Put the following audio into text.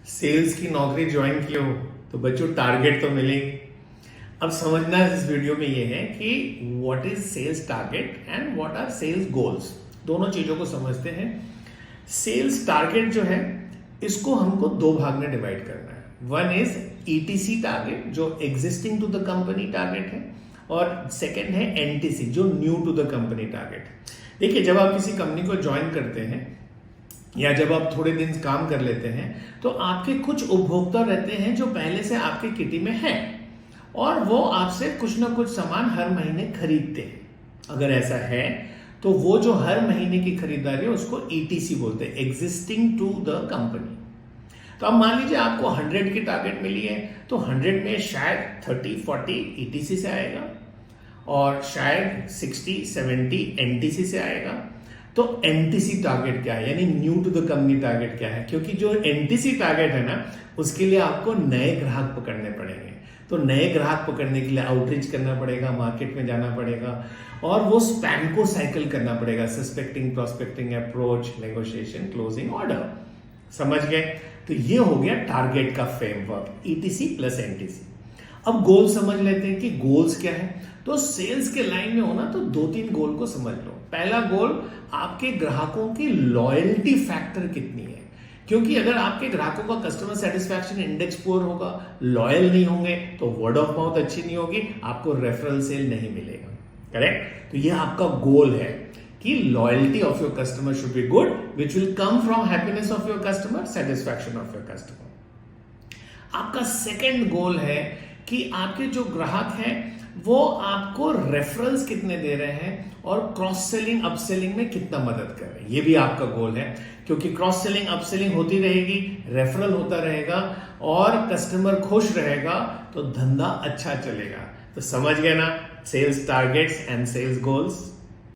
Sales की नौकरी join की हो तो बच्चों टारगेट तो मिलेंगे। अब समझना इस वीडियो में ये है कि what is sales target and what are sales goals. दोनों चीजों को समझते हैं। सेल्स टारगेट जो है इसको हमको दो भाग में डिवाइड करना है। वन इज ईटीसी टारगेट जो existing to the company target है, और सेकेंड है एनटीसी जो new to the company target. देखिए, जब आप किसी कंपनी को ज्वाइन करते हैं या जब आप थोड़े दिन काम कर लेते हैं तो आपके कुछ उपभोक्ता रहते हैं जो पहले से आपके किटी में हैं और वो आपसे कुछ ना कुछ सामान हर महीने खरीदते हैं। अगर ऐसा है तो वो जो हर महीने की खरीदारी है उसको ईटीसी बोलते हैं, एग्जिस्टिंग टू द कंपनी। तो अब मान लीजिए आपको 100 की टारगेट मिली है तो 100 में शायद 30-40 ईटीसी से आएगा और शायद 60-70 एनटीसी से आएगा। तो एनटीसी टारगेट क्या है, यानी new to the company target क्या है? क्योंकि जो एनटीसी टारगेट है ना उसके लिए आपको नए ग्राहक पकड़ने पड़ेंगे। तो नए ग्राहक पकड़ने के लिए आउटरीच करना पड़ेगा, मार्केट में जाना पड़ेगा और वो स्पैन को साइकिल करना पड़ेगा, suspecting, prospecting, approach, negotiation, closing, order. समझ गए? तो ये हो गया टारगेट का फ्रेमवर्क, ईटीसी प्लस एनटीसी। अब गोल समझ लेते हैं कि गोल्स क्या है। तो सेल्स के लाइन में होना तो 2-3 गोल को समझ लो। पहला गोल, आपके ग्राहकों की लॉयल्टी फैक्टर कितनी है, क्योंकि अगर आपके ग्राहकों का कस्टमर सेटिस्फैक्शन इंडेक्स पुअर होगा, लॉयल नहीं होंगे तो वर्ड ऑफ माउथ अच्छी नहीं होगी, आपको रेफरल सेल नहीं मिलेगा। करेक्ट? तो ये आपका गोल है कि loyalty of your customer should be good, which will come from happiness of your customer, satisfaction of your customer. आपका सेकेंड गोल है कि आपके जो ग्राहक हैं वो आपको रेफरल्स कितने दे रहे हैं और क्रॉस सेलिंग अपसेलिंग में कितना मदद कर रहे हैं। ये भी आपका गोल है, क्योंकि क्रॉस सेलिंग अपसेलिंग होती रहेगी, रेफरल होता रहेगा और कस्टमर खुश रहेगा तो धंधा अच्छा चलेगा। तो समझ गए ना sales targets and sales goals.